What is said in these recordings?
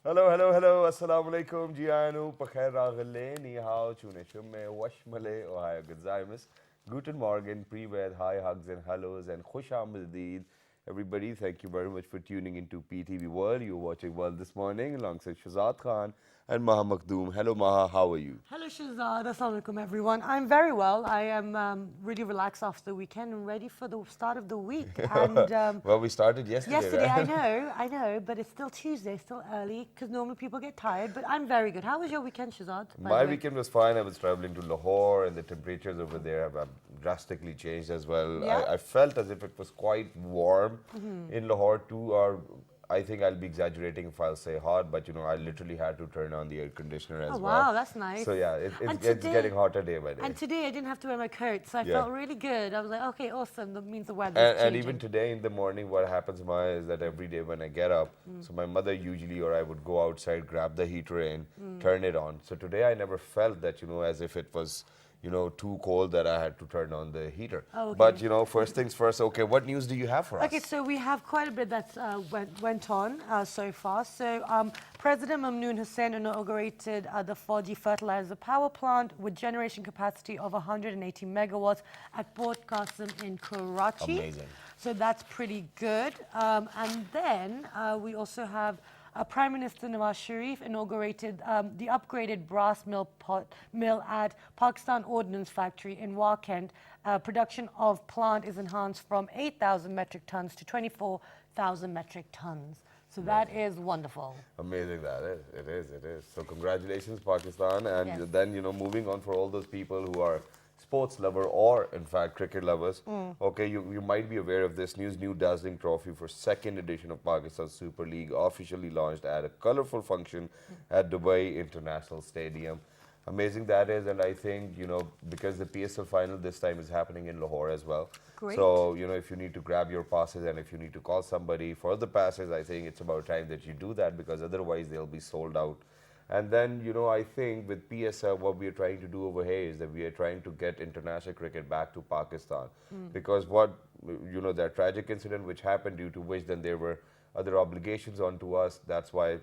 Hello, hello, hello. Assalamu alaikum. Jianu, Pakhair Ragale, Ni Hao, Chune Shumme, Washmale, Ohio Gazaimus. Guten Morgen, Privet, hi, hugs and hellos, and Khush Amadid. Everybody, thank you very much for tuning into PTV World. You're watching World this morning alongside Shazad Khan and Maha Makhdoom. Hello, Maha, how are you? Hello Shazad, Assalamu alaikum everyone. I'm very well. I am really relaxed after the weekend and ready for the start of the week. And Well, we started yesterday, yesterday, right? I know, but it's still Tuesday, still early, because normally people get tired. But I'm very good. How was your weekend, Shazad, by My the way? weekend was fine. I was traveling to Lahore, and the temperatures over there have drastically changed as well. Yeah? I felt as if it was quite warm in Lahore too, or I think I'll be exaggerating if I'll say hot, but I literally had to turn on the air conditioner Oh, as well. wow, that's nice. So yeah, And it's getting today, hotter day by day. and today I didn't have to wear my coat, so I Yeah. felt really good. I was like, okay, awesome. That means the weather's And even changing. today in the morning, what happens, Maya, is that every day when I get up, so my mother usually, or I would go outside, grab the heater in, turn it on. So today I never felt that, as if it was, too cold that I had to turn on the heater. Oh, okay. But, first things first, okay, what news do you have for us? Okay, so we have quite a bit that went on so far. So President Mamnoon Hussain inaugurated the 4G fertilizer power plant with generation capacity of 180 megawatts at Port Qasim in Karachi. Amazing. So that's pretty good. And then we also have Prime Minister Nawaz Sharif inaugurated the upgraded brass mill at Pakistan Ordnance Factory in Wakend. Production of plant is enhanced from 8,000 metric tons to 24,000 metric tons. So that is wonderful. Amazing that is. It is, it is. So congratulations, Pakistan. And Yes. then, moving on for all those people who are sports lover or, in fact, cricket lovers. Okay, you might be aware of this news. New dazzling trophy for second edition of Pakistan Super League officially launched at a colorful function at Dubai International Stadium. Amazing that is, and I think, because the PSL final this time is happening in Lahore as well. Great. So, if you need to grab your passes and if you need to call somebody for the passes, I think it's about time that you do that because otherwise they'll be sold out. And then, I think with PSL, what we are trying to do over here is that we are trying to get international cricket back to Pakistan. Because that tragic incident which happened due to which then there were other obligations onto us. That's why,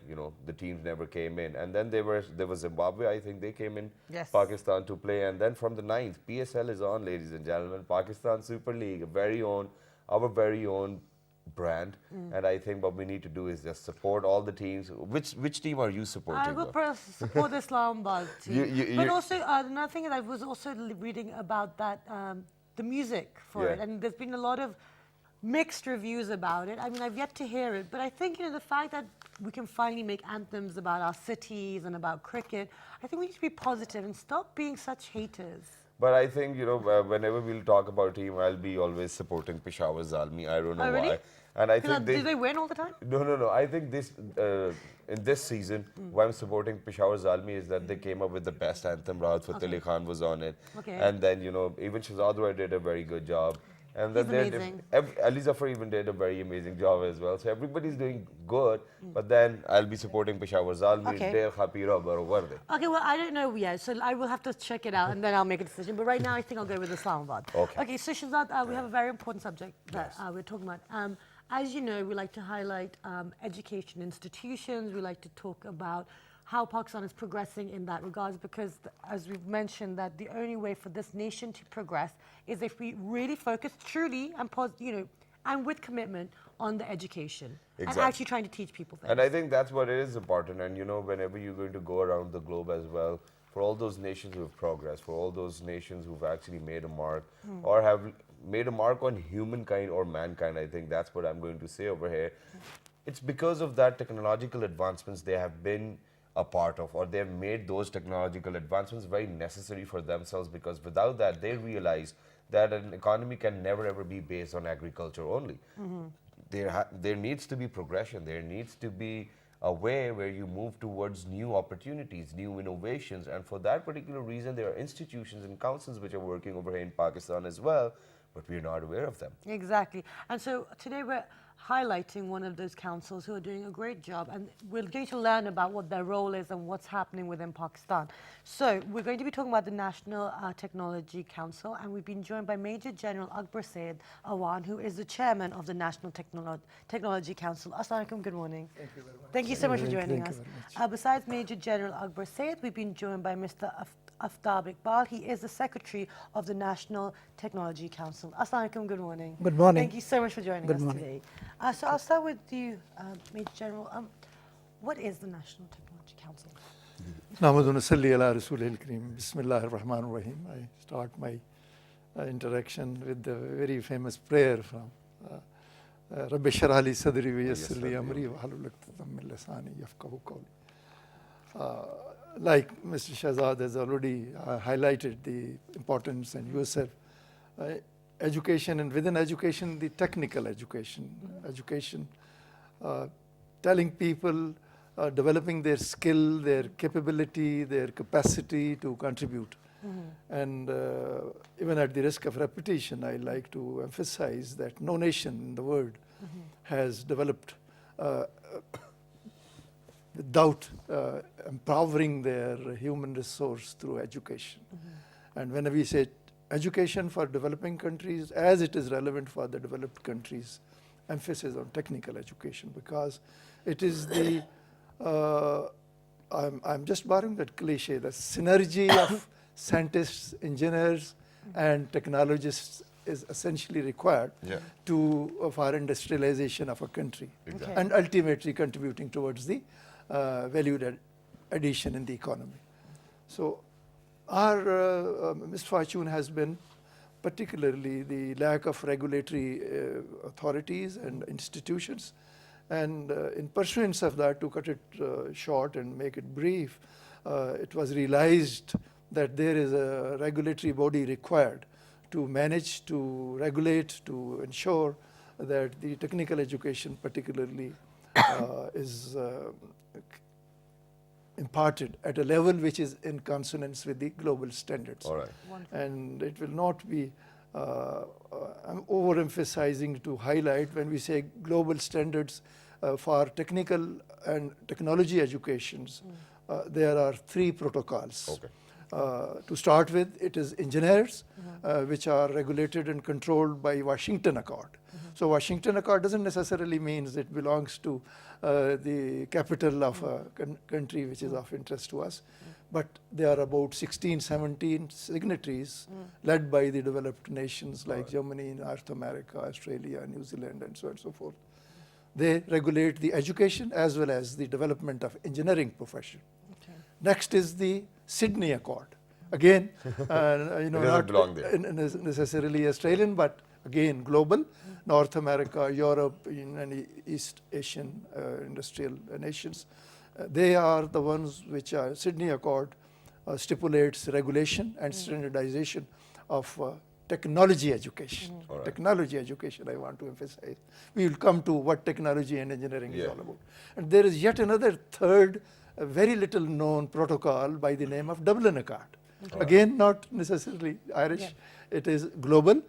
the teams never came in. And then there was Zimbabwe, I think they came in Yes. Pakistan to play. And then from the 9th, PSL is on, ladies and gentlemen. Pakistan Super League, our very own brand. And I think what we need to do is just support all the teams. Which team are you supporting? I will though? support the Islamabad team. But you- also, another thing that I was also reading about that, the music for Yeah. it. And there's been a lot of mixed reviews about it. I mean, I've yet to hear it. But I think, the fact that we can finally make anthems about our cities and about cricket, I think we need to be positive and stop being such haters. But I think, whenever we'll talk about team, I'll be always supporting Peshawar Zalmi. I don't know Oh, really? why. And I think Do they win all the time? No. I think in this season, why I'm supporting Peshawar Zalmi is that they came up with the best anthem. Rahat Fateh Ali Khan was on it. Okay. And then, even Shahzad did a very good job. And then He's amazing. Ali Zafar even did a very amazing job as well. So everybody's doing good. But then I'll be supporting Peshawar Zalmi. Okay. De Khapira Barowarde. Okay, well, I don't know yet, so I will have to check it out and then I'll make a decision. But right now, I think I'll go with Islamabad. Okay. Okay, so Shazad, we have a very important subject that we're talking about. As you know, we like to highlight education institutions. We like to talk about how Pakistan is progressing in that regards because, as we've mentioned, that the only way for this nation to progress is if we really focus truly and, and with commitment on the education Exactly. and actually trying to teach people things. And I think that's what is important. And whenever you're going to go around the globe as well, for all those nations who have progressed, for all those nations who've actually made a mark or have made a mark on humankind or mankind, I think that's what I'm going to say over here. It's because of that technological advancements they have been a part of, or they've made those technological advancements very necessary for themselves, because without that, they realize that an economy can never ever be based on agriculture only. There needs to be progression. There needs to be a way where you move towards new opportunities, new innovations. And for that particular reason, there are institutions and councils which are working over here in Pakistan as well, but we're not aware of them. Exactly. And so today highlighting one of those councils who are doing a great job, and we're going to learn about what their role is and what's happening within Pakistan. So we're going to be talking about the National Technology Council, and we've been joined by Major General Akbar Said Awan, who is the chairman of the National Technology Council. Assalamu alaikum, good morning. Thank you very much. Thank you so much for Thank joining you us. very much. Besides Major General Akbar Said, we've been joined by Mr. Aftab Iqbal. He is the Secretary of the National Technology Council. Assalamu alaikum, good morning. Good morning. Thank you so much for joining Good us morning. today. So I'll start with you, Major General. What is the National Technology Council? Nahmadun salli ala Rasulil Kareem. Bismillahir Rahmanir Rahim. I start my interaction with the very famous prayer from Rabbi Shrah li sadri wa yassir li amri wa halul 'uqdatam min lisani yafqahu qawli. Like Mr. Shahzad has already highlighted the importance, and you said education, and within education, the technical education, telling people, developing their skill, their capability, their capacity to contribute. And even at the risk of repetition, I like to emphasize that no nation in the world has developed without empowering their human resource through education. And when we say education for developing countries, as it is relevant for the developed countries, emphasis on technical education, because it is the, I'm just borrowing that cliche, the synergy of scientists, engineers, and technologists is essentially required for industrialization of a country, and ultimately contributing towards the value addition in the economy. So our misfortune has been particularly the lack of regulatory authorities and institutions. And in pursuance of that, to cut it short and make it brief, it was realized that there is a regulatory body required to manage, to regulate, to ensure that the technical education particularly is imparted at a level which is in consonance with the global standards. All right. And it will not be, I'm overemphasizing to highlight when we say global standards for technical and technology educations, there are 3 protocols. Okay. To start with, it is engineers, which are regulated and controlled by Washington Accord. So Washington Accord doesn't necessarily mean it belongs to the capital of a country which is of interest to us. But there are about 16, 17 signatories led by the developed nations like Germany, North America, Australia, New Zealand, and so on and so forth. They regulate the education as well as the development of engineering profession. Next is the Sydney Accord. Again, not belong there. necessarily Australian, but again global. North America, Europe, and East Asian industrial nations. They are the ones which are Sydney Accord stipulates regulation and standardization of technology education. Right. Technology education, I want to emphasize. We will come to what technology and engineering is all about. And there is yet another third, very little known protocol by the name of Dublin Accord. Again, not necessarily Irish, it is global,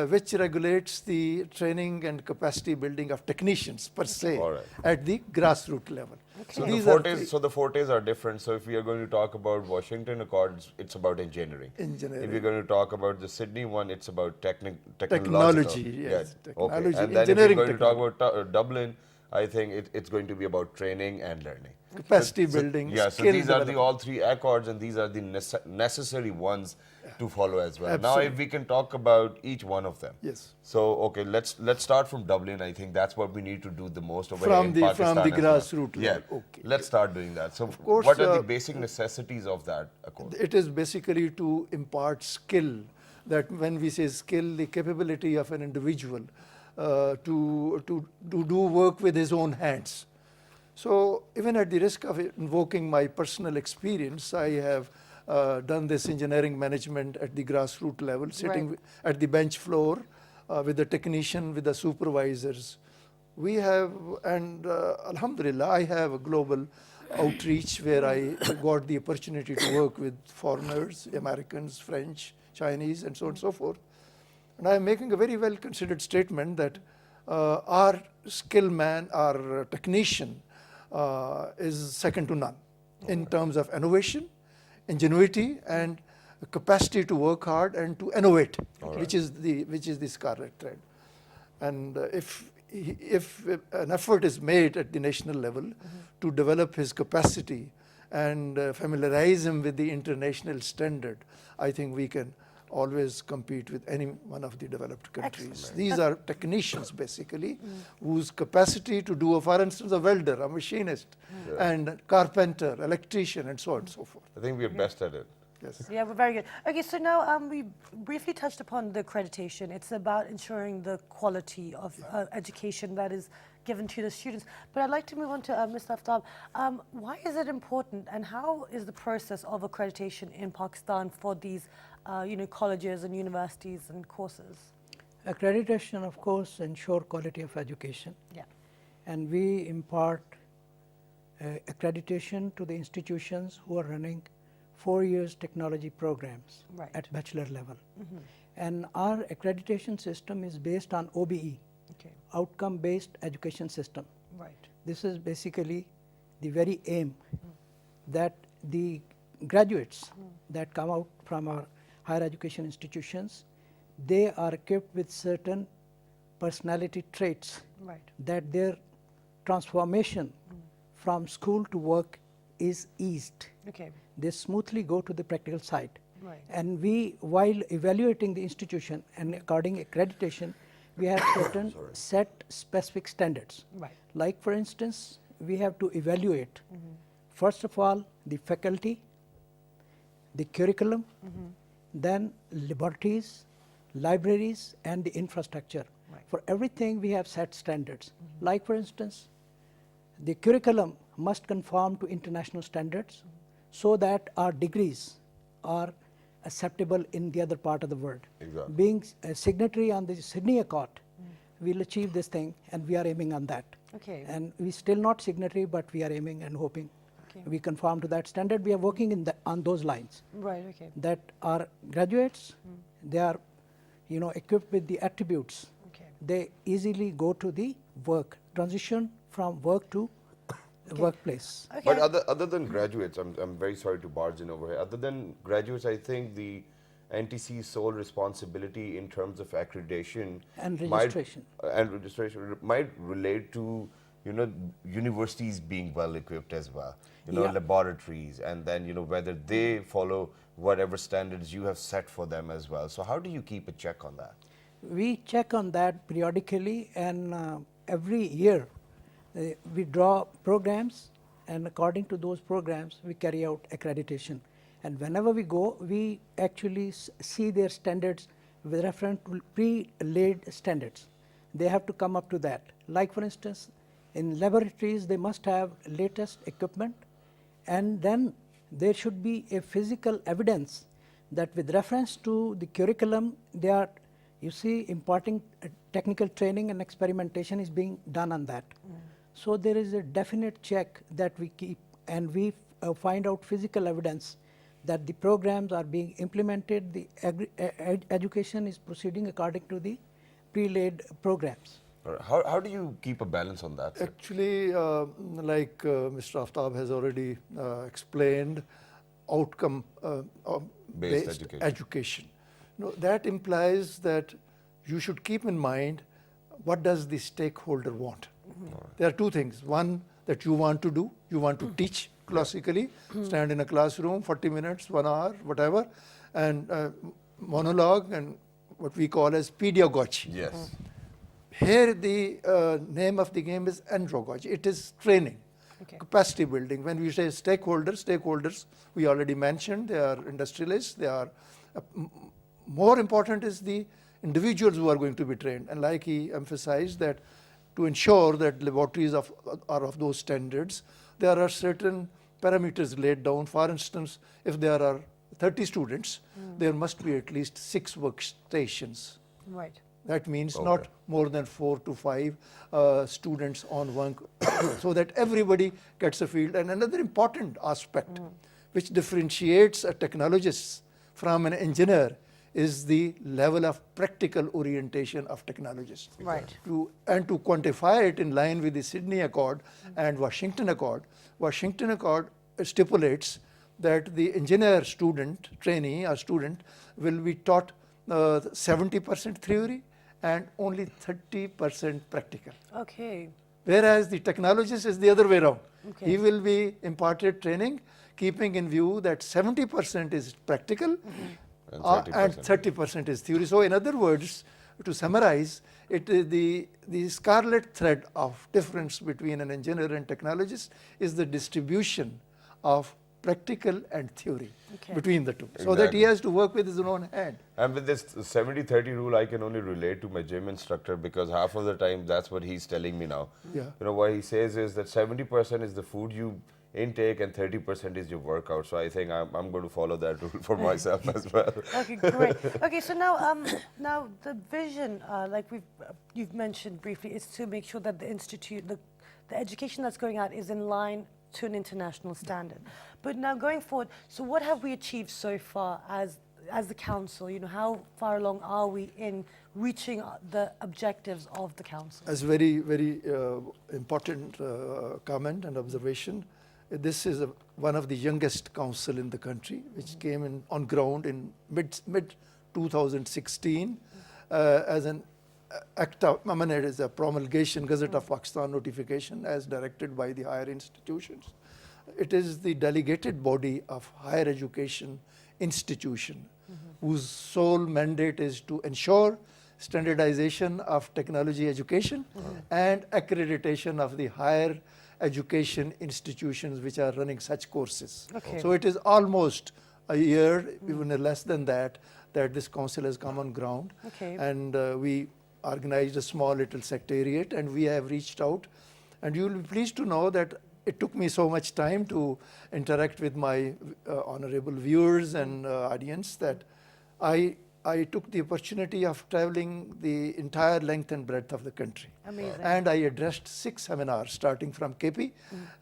which regulates the training and capacity building of technicians per se at the grassroots level. So the fortes are different. So if we are going to talk about Washington Accords, it's about engineering. If we're going to talk about the Sydney one, it's about technology. Yes, technology. And then if we're going to talk about Dublin, I think it's going to be about training and learning. Capacity building, so these are all 3 accords, and these are the necessary ones to follow as well. Absolutely. Now, if we can talk about each one of them. Yes. So, okay, let's start from Dublin. I think that's what we need to do the most over from here in Pakistan. From the grassroots level. Okay. Let's start doing that. So, of course, what are the basic necessities of that accord? It is basically to impart skill. That when we say skill, the capability of an individual to do work with his own hands. So even at the risk of invoking my personal experience, I have done this engineering management at the grassroots level, sitting at the bench floor with the technician, with the supervisors. We have, and alhamdulillah, I have a global outreach where I got the opportunity to work with foreigners, Americans, French, Chinese, and so on and so forth. And I am making a very well considered statement that our skill man, our technician is second to none in terms of innovation, ingenuity, and capacity to work hard and to innovate, which is the scarlet thread. And if an effort is made at the national level to develop his capacity and familiarize him with the international standard, I think we can always compete with any one of the developed countries. Excellent. These are technicians basically whose capacity to do, for instance, a welder, a machinist, and carpenter, electrician, and so on and so forth. I think we are best at it. Yes. Yeah, we're very good. Okay, so now we briefly touched upon the accreditation. It's about ensuring the quality of education that is given to the students. But I'd like to move on to Mr. Aftab. Why is it important, and how is the process of accreditation in Pakistan for these colleges and universities and courses? Accreditation, of course, ensure quality of education. Yeah. And we impart accreditation to the institutions who are running 4 years technology programs at bachelor level. And our accreditation system is based on OBE, outcome-based education system. Right. This is basically the very aim that the graduates that come out from our higher education institutions, they are equipped with certain personality traits that their transformation from school to work is eased. Okay. They smoothly go to the practical side. Right. And we, while evaluating the institution and according accreditation, we have certain set specific standards. Right. Like for instance, we have to evaluate, first of all, the faculty, the curriculum, then laboratories, libraries, and the infrastructure. Right. For everything, we have set standards. Like for instance, the curriculum must conform to international standards so that our degrees are acceptable in the other part of the world. Exactly. Being a signatory on the Sydney Accord, we'll achieve this thing, and we are aiming on that. Okay. And we're still not signatory, but we are aiming and hoping we conform to that standard. We are working on those lines. Right. Okay. That our graduates, they are, equipped with the attributes. Okay. They easily go to the work, transition from work to workplace. Okay. But other than graduates, I'm very sorry to barge in over here. Other than graduates, I think the NTC's sole responsibility in terms of accreditation And registration. might relate to universities being well equipped as well. Yeah. Laboratories, and then whether they follow whatever standards you have set for them as well. So how do you keep a check on that? We check on that periodically, and every year we draw programs, and according to those programs we carry out accreditation. And whenever we go, we actually see their standards with reference to pre-laid standards. They have to come up to that. Like for instance, in laboratories they must have latest equipment, and then there should be a physical evidence that with reference to the curriculum, they are, imparting technical training and experimentation is being done on that. So there is a definite check that we keep, and we find out physical evidence that the programs are being implemented, the education is proceeding according to the pre-laid programs. How do you keep a balance on that, sir? Actually, like Mr. Aftab has already explained, outcome-based education. That implies that you should keep in mind what does the stakeholder want. There are two things. One, that you want to do, you want to teach classically, stand in a classroom, 40 minutes, 1 hour, whatever, and monologue and what we call as pedagogy. Yes. Here the name of the game is andragogy. It is training, capacity building. When we say stakeholders, we already mentioned, they are industrialists, they are, more important is the individuals who are going to be trained. And like he emphasized that to ensure that laboratories are of those standards, there are certain parameters laid down. For instance, if there are 30 students, there must be at least 6 workstations. Right. That means not more than 4 to 5 students on one, so that everybody gets a field. And another important aspect which differentiates a technologist from an engineer is the level of practical orientation of technologists. Right. And to quantify it in line with the Sydney Accord and Washington Accord stipulates that the engineer student, trainee or student will be taught 70% theory and only 30% practical. Okay. Whereas the technologist is the other way around. Okay. He will be imparted training, keeping in view that 70% is practical and 30% is theory. So in other words, to summarize, it is the scarlet thread of difference between an engineer and technologist is the distribution of practical and theory between the two. So that he has to work with his own hand. And with this 70-30 rule, I can only relate to my gym instructor because half of the time that's what he's telling me now. Yeah. You know, what he says is that 70% is the food you intake and 30% is your workout. So I think I'm going to follow that rule for myself as well. Okay, great. Okay, so now the vision, like you've mentioned briefly, is to make sure that the institute, the education that's going out is in line to an international standard. But now going forward, so what have we achieved so far as the council? You know, how far along are we in reaching the objectives of the council? As very, very important comment and observation. This is one of the youngest council in the country, which came on ground in mid 2016 as an act of, I mean, it is a promulgation, Gazette of Pakistan notification as directed by the higher institutions. It is the delegated body of higher education institution whose sole mandate is to ensure standardization of technology education and accreditation of the higher education institutions which are running such courses. Okay. So it is almost a year, even less than that, that this council has come on ground. Okay. And we organized a small little secretariat and we have reached out. And you will be pleased to know that it took me so much time to interact with my honorable viewers and audience that I took the opportunity of traveling the entire length and breadth of the country. Amazing. And I addressed 6 seminars starting from KP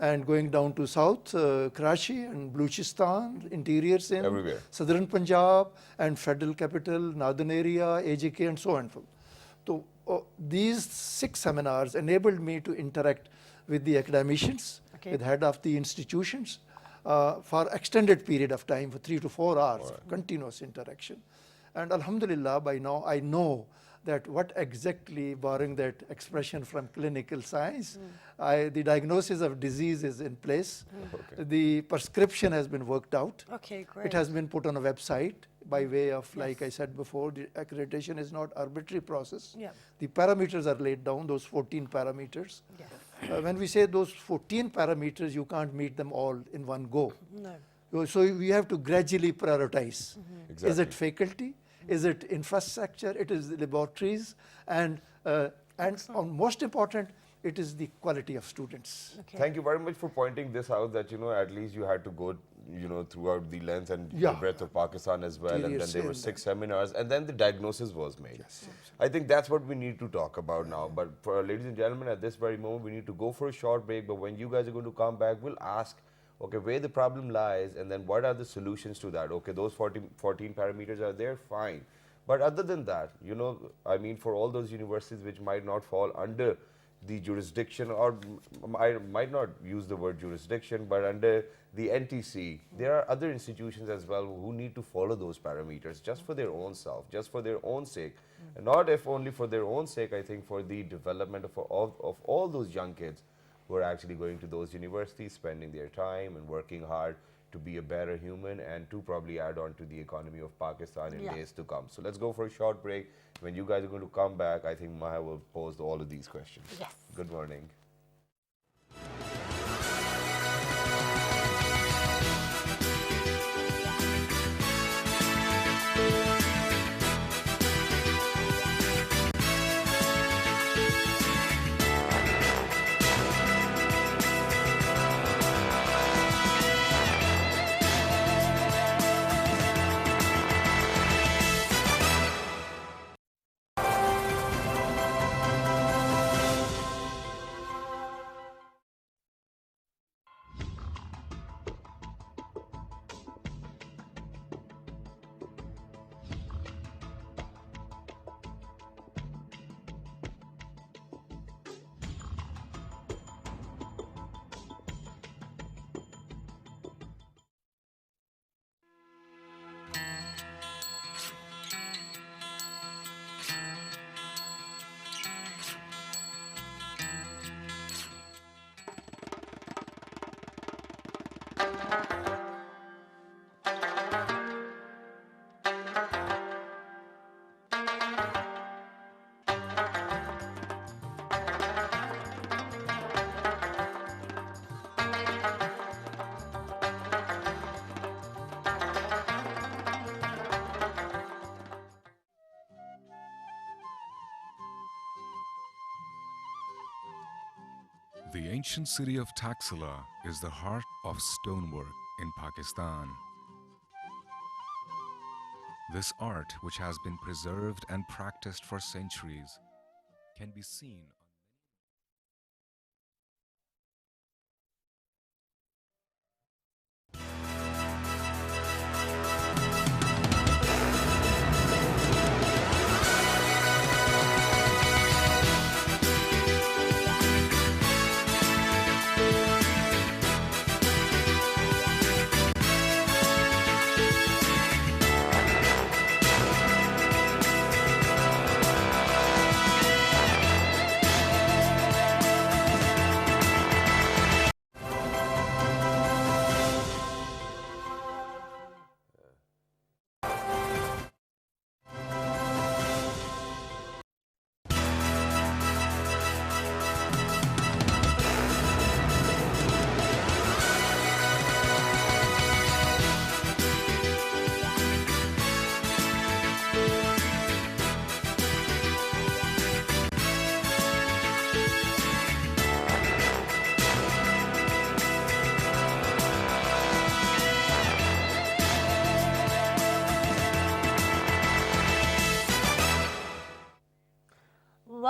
and going down to South, Karachi and Baluchistan, interior Sindh, Everywhere. Southern Punjab and Federal Capital, Northern area, AJK and so on. So these 6 seminars enabled me to interact with the academicians, with head of the institutions for extended period of time, for 3 to 4 hours, of continuous interaction. And alhamdulillah, by now I know that what exactly, borrowing that expression from clinical science, the diagnosis of disease is in place. The prescription has been worked out. Okay, great. It has been put on a website by way of, like I said before, the accreditation is not arbitrary process. Yeah. The parameters are laid down, those 14 parameters. Yes. When we say those 14 parameters, you can't meet them all in one go. No. So we have to gradually prioritize. Exactly. Is it faculty? Is it infrastructure? It is the laboratories, and most important, it is the quality of students. Okay. Thank you very much for pointing this out, that, you know, at least you had to go, you know, throughout the length and the breadth of Pakistan as well. And then there were 6 seminars, and then the diagnosis was made. Yes. I think that's what we need to talk about now. But for ladies and gentlemen, at this very moment, we need to go for a short break. But when you guys are going to come back, we'll ask, okay, where the problem lies, and then what are the solutions to that? Okay, those 14 parameters are there, fine. But other than that, you know, I mean, for all those universities which might not fall under the jurisdiction, or I might not use the word jurisdiction, but under the NTC, there are other institutions as well who need to follow those parameters just for their own self, just for their own sake. And not if only for their own sake, I think for the development of all those young kids who are actually going to those universities, spending their time and working hard to be a better human and to probably add on to the economy of Pakistan in days to come. So let's go for a short break. When you guys are going to come back, I think Maha will pose all of these questions. Yes. Good morning. The ancient city of Taxila is the heart of stonework in Pakistan. This art, which has been preserved and practiced for centuries, can be seen on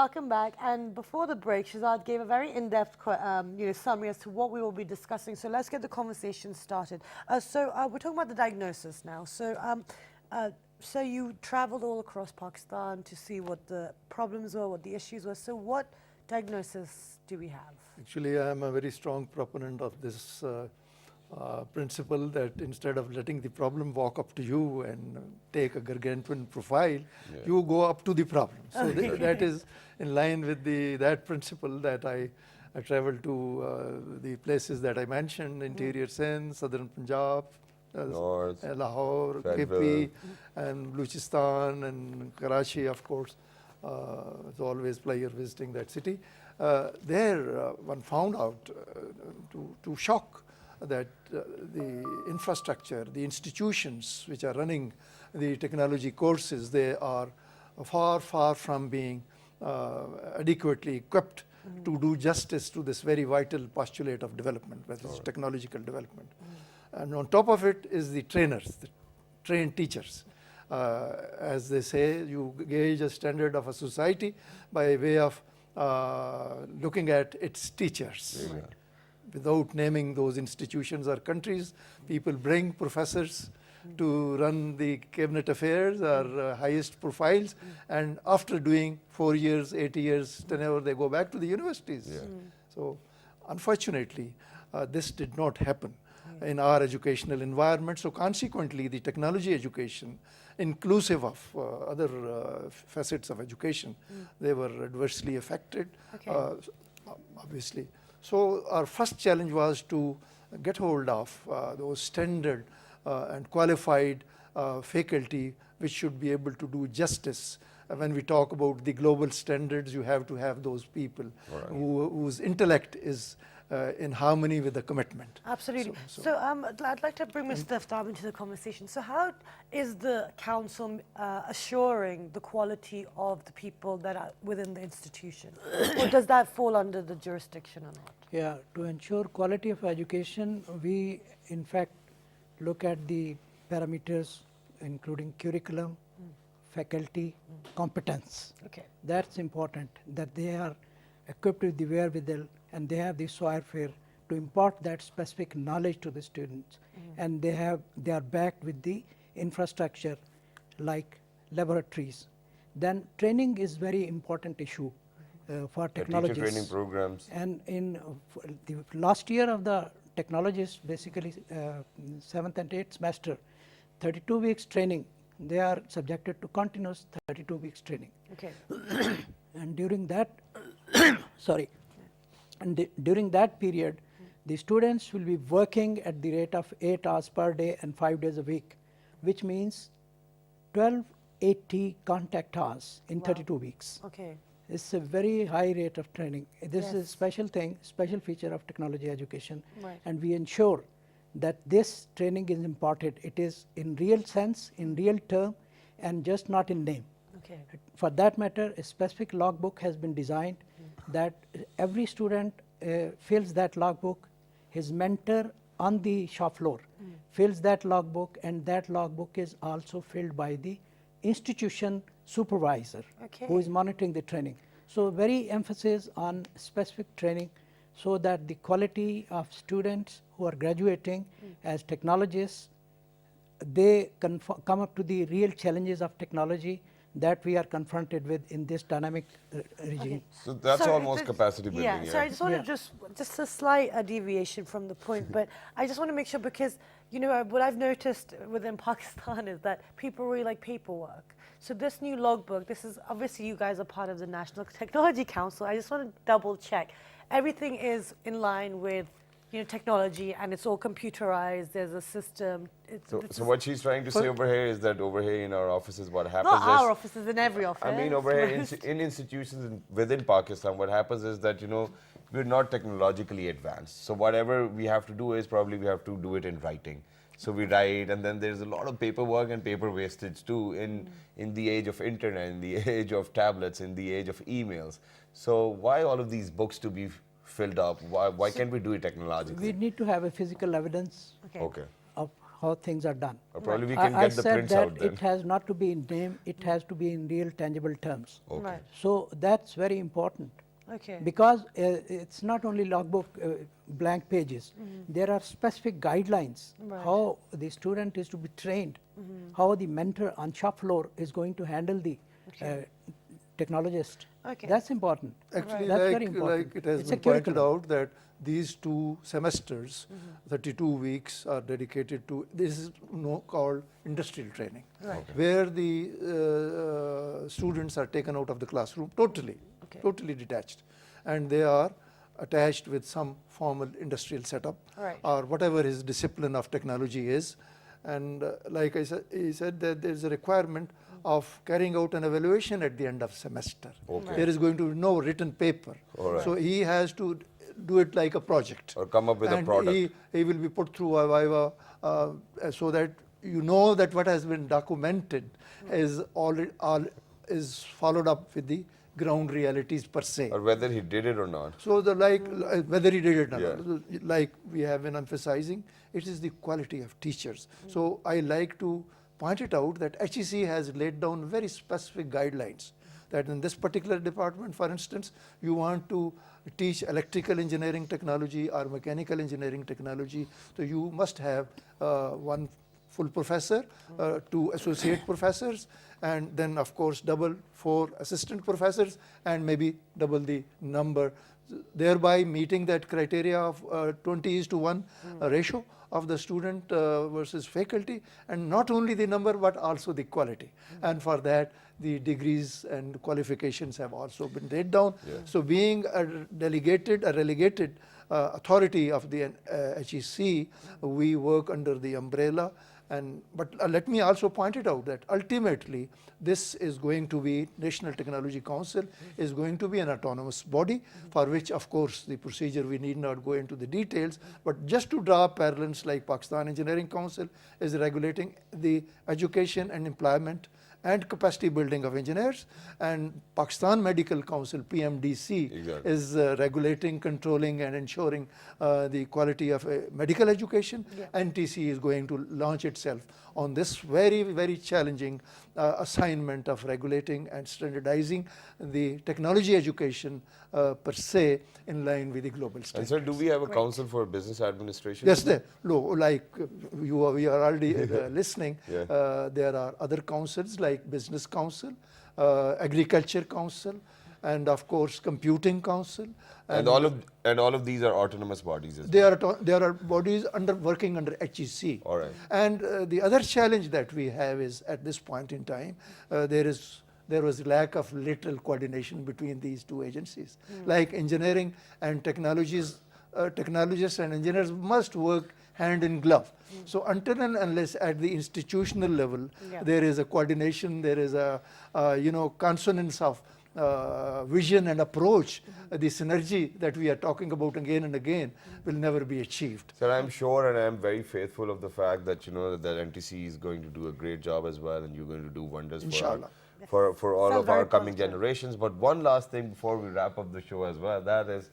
Welcome back. And before the break, Shahzad gave a very in-depth summary as to what we will be discussing. So let's get the conversation started. We're talking about the diagnosis now. So you traveled all across Pakistan to see what the problems were, what the issues were. So what diagnosis do we have? Actually, I am a very strong proponent of this principle that instead of letting the problem walk up to you and take a gargantuan profile, you go up to the problem. So that is in line with that principle that I traveled to the places that I mentioned, interior Sindh, southern Punjab, North, Lahore, Fayetteville. KP, and Baluchistan, and Karachi, of course. It's always pleasure visiting that city. There, one found out to shock that the infrastructure, the institutions which are running the technology courses, they are far, far from being adequately equipped to do justice to this very vital postulate of development, that is technological development. And on top of it is the trainers, the trained teachers. As they say, you gauge a standard of a society by way of looking at its teachers. Without naming those institutions or countries, people bring professors to run the cabinet affairs or highest profiles, and after doing 4 years, 8 years, tenure, they go back to the universities. So unfortunately, this did not happen in our educational environment. So consequently, the technology education, inclusive of other facets of education, they were adversely affected, obviously. So our first challenge was to get hold of those standard and qualified faculty which should be able to do justice. When we talk about the global standards, you have to have those people whose intellect is in harmony with the commitment. Absolutely. So I'd like to bring Mr. Aftab into the conversation. So how is the council assuring the quality of the people that are within the institution? Or does that fall under the jurisdiction or not? Yeah, to ensure quality of education, we in fact look at the parameters including curriculum, faculty, competence. Okay. That's important, that they are equipped with the wherewithal and they have the software to impart that specific knowledge to the students, and they are backed with the infrastructure like laboratories. Then training is very important issue for technologists. Teacher training programs. And in the last year of the technologists, basically 7th and 8th semester, 32 weeks training, they are subjected to continuous 32 weeks training. Okay. And during that, during that period, the students will be working at the rate of 8 hours per day and 5 days a week, which means 1280 contact hours in 32 weeks. Okay. It's a very high rate of training. This is a special thing, special feature of technology education. Right. And we ensure that this training is imparted. It is in real sense, in real term, and just not in name. Okay. For that matter, a specific logbook has been designed that every student fills that logbook, his mentor on the shop floor fills that logbook, and that logbook is also filled by the institution supervisor who is monitoring the training. So very emphasis on specific training so that the quality of students who are graduating as technologists, they come up to the real challenges of technology that we are confronted with in this dynamic regime. So that's Sorry, almost this- capacity building. Yeah, so I just want to Yeah. just a slight deviation from the point, but I just want to make sure, because you know what I've noticed within Pakistan is that people really like paperwork. So this new logbook, this is obviously you guys are part of the National Technology Council. I just want to double check everything is in line with technology, and it's all computerized. There's a system. So what she's trying to say over here is that over here in our offices, what happens Not our is, offices, in every office. I mean, over here in institutions within Pakistan, what happens is that, we're not technologically advanced. So whatever we have to do is probably we have to do it in writing. So we write, and then there's a lot of paperwork and paper wastage too in the age of internet, in the age of tablets, in the age of emails. So why all of these books to be filled up? Why can't we do it technologically? We need to have a physical evidence Okay. of how things are done. Or probably we can I get the said prints that out then. it has not to be in name, it has to be in real tangible terms. Okay. Right. So that's very important. Okay. Because it's not only logbook blank pages, there are specific guidelines how the student is to be trained, how the mentor on shop floor is going to handle the technologist. Okay. That's important. Actually, That's very like important. it has It's a been pointed curriculum. out that these 2 semesters, 32 weeks, are dedicated to, this is called industrial training, where the students are taken out of the classroom totally, totally detached, and they are attached with some formal industrial setup Right. or whatever his discipline of technology is. And like I said, he said that there is a requirement of carrying out an evaluation at the end of semester. Okay. There is going to be no written paper. All right. So he has to do it like a project. Or come up with a And product. he will be put through a Viva so that you know that what has been documented is is followed up with the ground realities per se. Or whether he did it or not. So the whether he did it or Yeah. not, like we have been emphasizing, it is the quality of teachers. So I like to point it out that HEC has laid down very specific guidelines that in this particular department, for instance, you want to teach electrical engineering technology or mechanical engineering technology, so you must have one full professor, 2 associate professors, and then of course double 4 assistant professors, and maybe double the number, thereby meeting that criteria of 20:1 ratio of the student versus faculty, and not only the number but also the quality. And for that, the degrees and qualifications have also been laid down. So being a relegated authority of the HEC, we work under the umbrella. But let me also point it out that ultimately this is going to be, National Technology Council is going to be an autonomous body, for which of course the procedure we need not go into the details, but just to draw parallels, like Pakistan Engineering Council is regulating the education and employment and capacity building of engineers, and Pakistan Medical Council, PMDC, Exactly. is regulating, controlling and ensuring the quality of medical education. NTC is going to launch itself on this very, very challenging assignment of regulating and standardizing the technology education per se in line with the global And standards. sir, do we have a council for business administration? Yes, like we are already listening. Yeah. There are other councils like Business Council, Agriculture Council, and of course Computing Council. And all of these are autonomous bodies as well. There are bodies working under HEC. All right. And the other challenge that we have is at this point in time, there was lack of literal coordination between these 2 agencies. Like engineering and technologists and engineers must work hand in glove. So until and unless at the institutional level there is a coordination, there is a consonance of vision and approach, the synergy that we are talking about again and again will never be achieved. Sir, I'm sure and I'm very faithful of the fact that that NTC is going to do a great job as well, and you're going to do wonders Inshallah. for all Sounds of our very coming positive. generations. But one last thing before we wrap up the show as well, that is,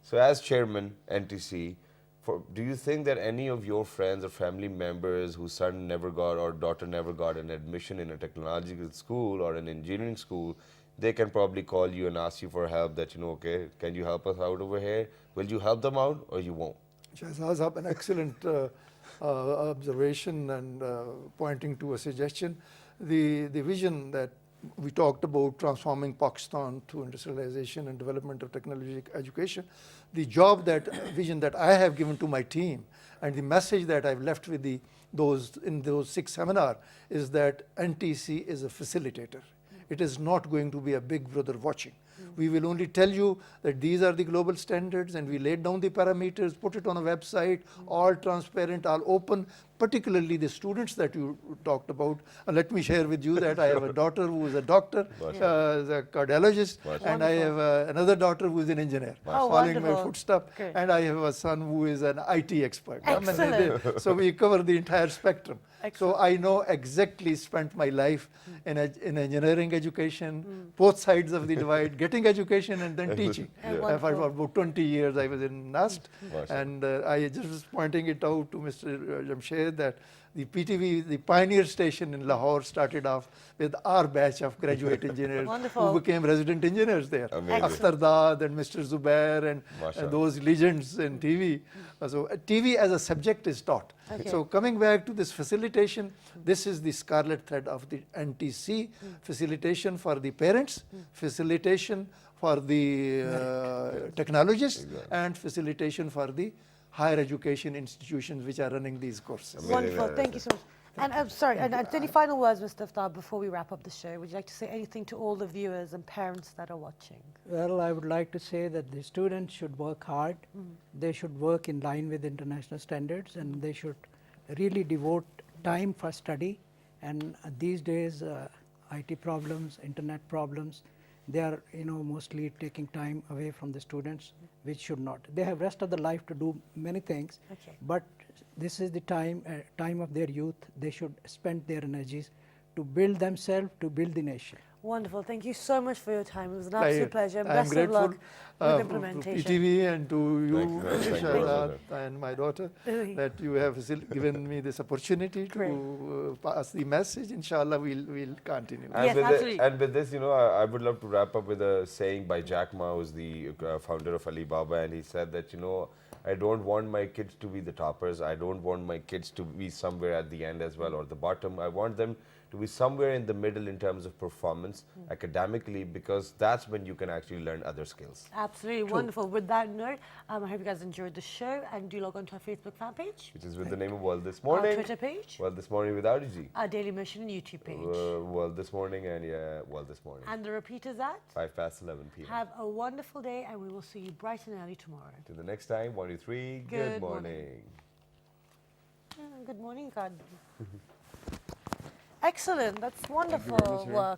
So as chairman, NTC, do you think that any of your friends or family members whose son never got or daughter never got an admission in a technological school or an engineering school, they can probably call you and ask you for help that, okay, can you help us out over here? Will you help them out or you won't? Shahzad Saab, an excellent observation and pointing to a suggestion. The vision that we talked about, transforming Pakistan through industrialization and development of technology education, the vision that I have given to my team and the message that I've left with in those 6 seminars is that NTC is a facilitator. It is not going to be a big brother watching. We will only tell you that these are the global standards, and we laid down the parameters, put it on a website, all transparent, all open, particularly the students that you talked about. Let me share with you that I have a daughter who is a doctor, a cardiologist, and I have another daughter who is an engineer, following my footsteps, and I have a son who is an IT expert. Excellent. So we cover the entire spectrum. So I know exactly, spent my life in engineering education, both sides of the divide, getting education and then teaching. For about 20 years I was in NAST, and I just was pointing it out to Mr. Jamshed that the PTV, the pioneer station in Lahore, started off with our batch of graduate engineers who became resident engineers there. Akhtar Dad and Mr. Zubair and those legends in TV. So TV as a subject is taught. So coming back to this facilitation, this is the scarlet thread of the NTC, facilitation for the parents, facilitation for the technologists, and facilitation for the higher education institutions which are running these courses. Wonderful, thank you so much. And I'm sorry, and any final words, Mr. Iftar, before we wrap up the show? Would you like to say anything to all the viewers and parents that are watching? Well, I would like to say that the students should work hard. They should work in line with international standards, and they should really devote time for study. And these days, IT problems, internet problems, they are mostly taking time away from the students, which should not. They have rest of the life to do many things, but this is the time of their youth. They should spend their energies to build themselves, to build the nation. Wonderful. Thank you so much for your time. It was an absolute pleasure. And best I'm of luck grateful with implementation. to PTV and to you, Thank you. Shahzad, and my daughter, that you have given me this opportunity to pass the message. Inshallah, we'll continue. And Yes, absolutely. And with this, I would love to wrap up with a saying by Jack Ma, who's the founder of Alibaba, and he said that, I don't want my kids to be the toppers. I don't want my kids to be somewhere at the end as well or the bottom. I want them to be somewhere in the middle in terms of performance academically, because that's when you can actually learn other skills. Absolutely wonderful. With that note, I hope you guys enjoyed the show, and do log on to our Facebook fan page, Which is with the name of World This Morning. our Twitter page, World This Morning with RDG. our Daily Mission YouTube page, World This Morning and World This Morning. and the repeat is at 11 p.m. Have a wonderful day, and we will see you bright and early tomorrow. Till the next time, 1, 2, 3, Good good morning. Good morning, God. Excellent. That's wonderful work.